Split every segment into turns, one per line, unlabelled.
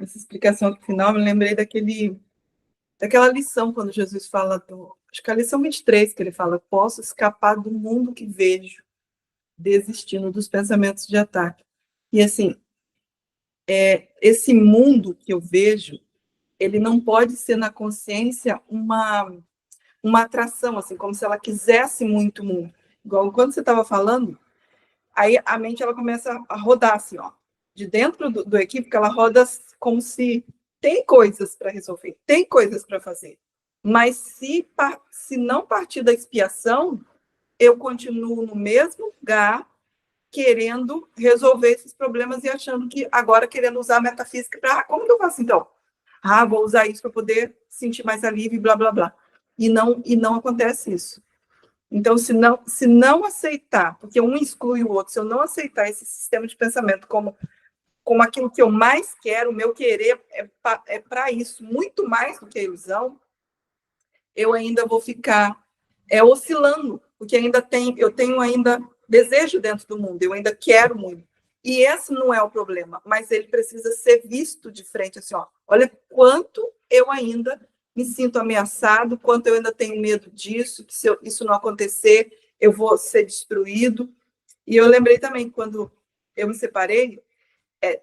essa explicação aqui final, me lembrei daquela lição, quando Jesus fala, acho que é a lição 23, que ele fala, posso escapar do mundo que vejo, desistindo dos pensamentos de ataque. E assim, esse mundo que eu vejo, ele não pode ser na consciência uma atração, assim, como se ela quisesse muito o mundo. Igual quando você estava falando, aí a mente ela começa a rodar assim, ó, de dentro do equívoco, ela roda como se tem coisas para resolver, tem coisas para fazer. Mas se não partir da expiação, eu continuo no mesmo lugar, querendo resolver esses problemas e achando que agora querendo usar a metafísica para como que eu faço então? Vou usar isso para poder sentir mais alívio, blá blá blá. E não acontece isso. Então, se não aceitar, porque um exclui o outro, se eu não aceitar esse sistema de pensamento como aquilo que eu mais quero, o meu querer é para isso, muito mais do que a ilusão, eu ainda vou ficar oscilando, porque eu tenho ainda desejo dentro do mundo, eu ainda quero muito. E esse não é o problema, mas ele precisa ser visto de frente, assim, ó, olha quanto eu ainda me sinto ameaçado, quanto eu ainda tenho medo disso, que se isso não acontecer, eu vou ser destruído. E eu lembrei também, quando eu me separei,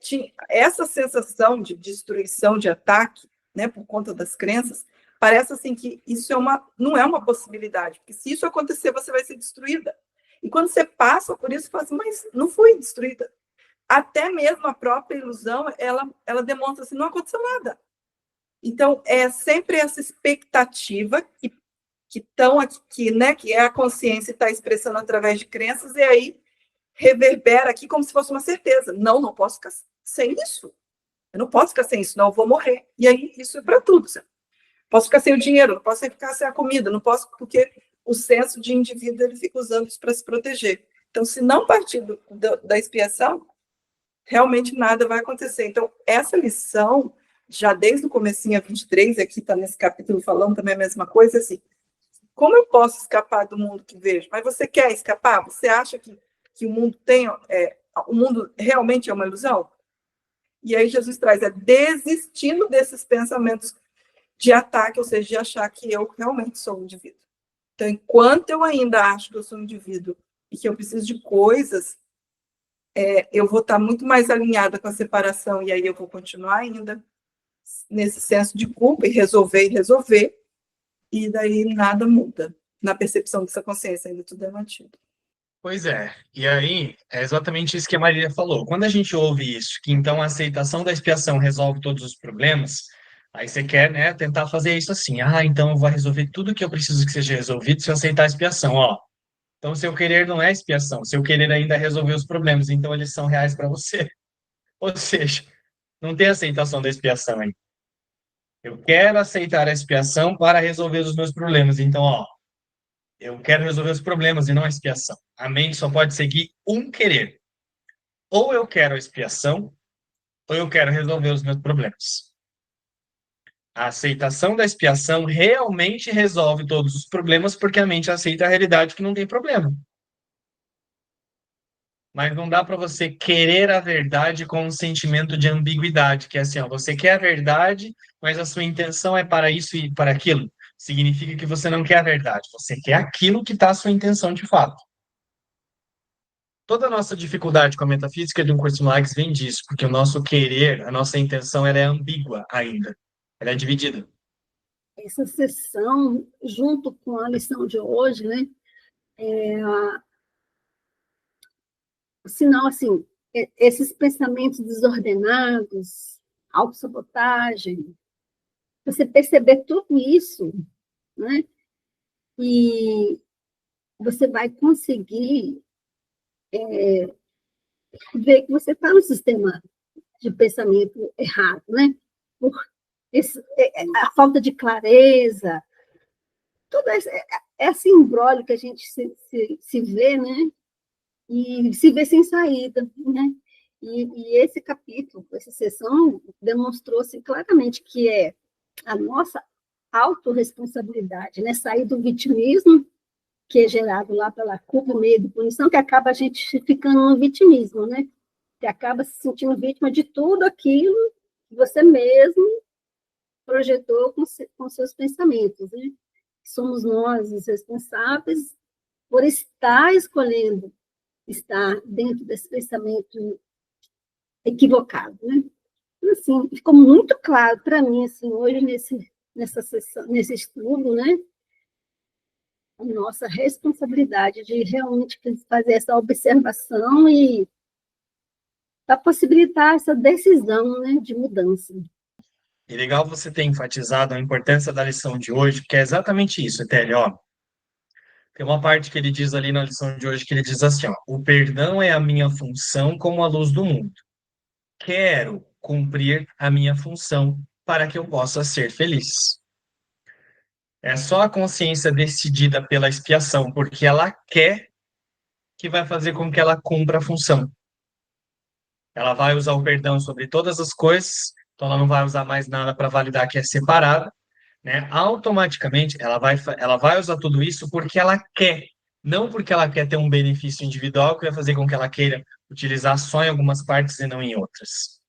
tinha essa sensação de destruição, de ataque, né, por conta das crenças, parece assim que isso não é uma possibilidade, porque se isso acontecer, você vai ser destruída. E quando você passa por isso, você fala assim, mas não fui destruída. Até mesmo a própria ilusão, ela demonstra assim, não aconteceu nada. Então, é sempre essa expectativa que estão aqui, né, que é a consciência está expressando através de crenças, e aí reverbera aqui como se fosse uma certeza. Não posso ficar sem isso. Eu não posso ficar sem isso, não, eu vou morrer. E aí, isso é para tudo. Posso ficar sem o dinheiro, não posso ficar sem a comida, não posso, porque o senso de indivíduo ele fica usando isso para se proteger. Então, se não partir da expiação, realmente nada vai acontecer. Então, essa lição, já desde o comecinho, a 23, aqui está nesse capítulo falando também a mesma coisa, assim, como eu posso escapar do mundo que vejo? Mas você quer escapar? Você acha que o mundo realmente é uma ilusão? E aí Jesus traz, desistindo desses pensamentos de ataque, ou seja, de achar que eu realmente sou um indivíduo. Então, enquanto eu ainda acho que eu sou um indivíduo e que eu preciso de coisas, eu vou estar muito mais alinhada com a separação, e aí eu vou continuar ainda nesse senso de culpa e resolver, e daí nada muda. Na percepção dessa consciência, ainda tudo é mantido.
Pois é, e aí é exatamente isso que a Maria falou. Quando a gente ouve isso, que então a aceitação da expiação resolve todos os problemas, aí você quer, né, tentar fazer isso assim. Então eu vou resolver tudo que eu preciso que seja resolvido se eu aceitar a expiação. Ó, então seu querer não é expiação, seu querer ainda é resolver os problemas, então eles são reais para você. Ou seja, não tem aceitação da expiação aí. Eu quero aceitar a expiação para resolver os meus problemas. Então, ó, eu quero resolver os problemas e não a expiação. A mente só pode seguir um querer. Ou eu quero a expiação, ou eu quero resolver os meus problemas. A aceitação da expiação realmente resolve todos os problemas, porque a mente aceita a realidade que não tem problema. Mas não dá para você querer a verdade com um sentimento de ambiguidade, que é assim, ó, você quer a verdade, mas a sua intenção é para isso e para aquilo. Significa que você não quer a verdade, você quer aquilo que está a sua intenção de fato. Toda a nossa dificuldade com a metafísica de um curso Lages vem disso, porque o nosso querer, a nossa intenção, ela é ambígua ainda. Ela é dividida.
Essa sessão, junto com a lição de hoje, né, sinal, assim, esses pensamentos desordenados, autossabotagem, você perceber tudo isso, né, e você vai conseguir ver que você está no sistema de pensamento errado, né? Por a falta de clareza, tudo esse imbróglio que a gente se vê, né? E se vê sem saída, né? E esse capítulo, essa sessão, demonstrou-se claramente que é a nossa autorresponsabilidade, né? Sair do vitimismo, que é gerado lá pela culpa, medo, punição, que acaba a gente ficando no vitimismo, né? Que acaba se sentindo vítima de tudo aquilo que você mesmo projetou com seus pensamentos, né? Somos nós os responsáveis por estar escolhendo estar dentro desse pensamento equivocado, né? Então, assim, ficou muito claro para mim, assim, hoje nessa sessão, nesse estudo, né? A nossa responsabilidade de realmente fazer essa observação e para possibilitar essa decisão, né, de mudança.
E legal você ter enfatizado a importância da lição de hoje, porque é exatamente isso, Etelio, ó. Tem uma parte que ele diz ali na lição de hoje que ele diz assim, ó, o perdão é a minha função como a luz do mundo. Quero cumprir a minha função para que eu possa ser feliz. É só a consciência decidida pela expiação, porque ela quer, que vai fazer com que ela cumpra a função. Ela vai usar o perdão sobre todas as coisas, então ela não vai usar mais nada para validar que é separada, né? Automaticamente ela vai usar tudo isso porque ela quer, não porque ela quer ter um benefício individual que vai fazer com que ela queira utilizar só em algumas partes e não em outras.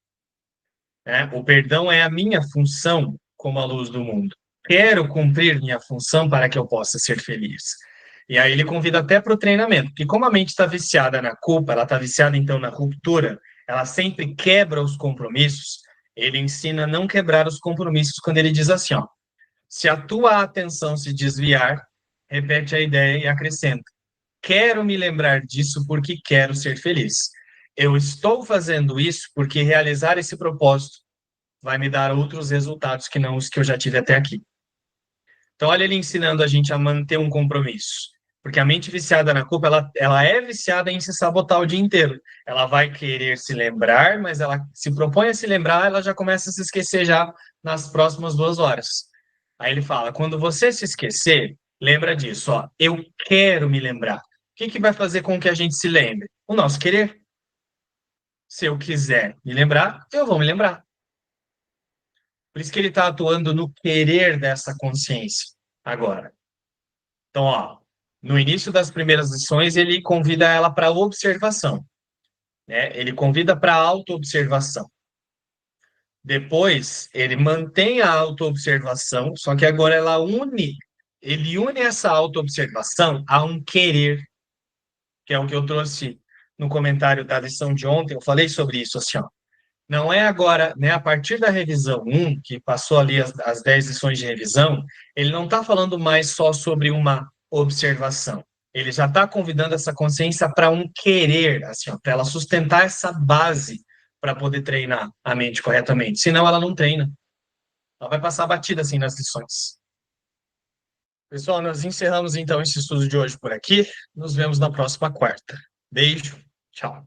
Né? O perdão é a minha função como a luz do mundo. Quero cumprir minha função para que eu possa ser feliz. E aí ele convida até para o treinamento, porque como a mente está viciada na culpa, ela está viciada então na ruptura, ela sempre quebra os compromissos, ele ensina a não quebrar os compromissos quando ele diz assim, ó, se a tua atenção se desviar, repete a ideia e acrescenta, quero me lembrar disso porque quero ser feliz. Eu estou fazendo isso porque realizar esse propósito vai me dar outros resultados que não os que eu já tive até aqui. Então, olha ele ensinando a gente a manter um compromisso. Porque a mente viciada na culpa, ela é viciada em se sabotar o dia inteiro. Ela vai querer se lembrar, mas ela se propõe a se lembrar, ela já começa a se esquecer já nas próximas 2 horas. Aí ele fala, quando você se esquecer, lembra disso, ó, eu quero me lembrar. O que que vai fazer com que a gente se lembre? O nosso querer. Se eu quiser me lembrar, eu vou me lembrar. Por isso que ele está atuando no querer dessa consciência agora. Então, ó, no início das primeiras lições, ele convida ela para observação, né? Ele convida para autoobservação. Depois, ele mantém a autoobservação, só que agora ele une essa autoobservação a um querer, que é o que eu trouxe no comentário da lição de ontem, eu falei sobre isso assim, ó. Não é agora, né, a partir da revisão 1, que passou ali as 10 lições de revisão, ele não está falando mais só sobre uma observação. Ele já está convidando essa consciência para um querer, assim, para ela sustentar essa base para poder treinar a mente corretamente. Senão ela não treina. Ela vai passar batida assim nas lições. Pessoal, nós encerramos então esse estudo de hoje por aqui. Nos vemos na próxima quarta. Beijo, tchau.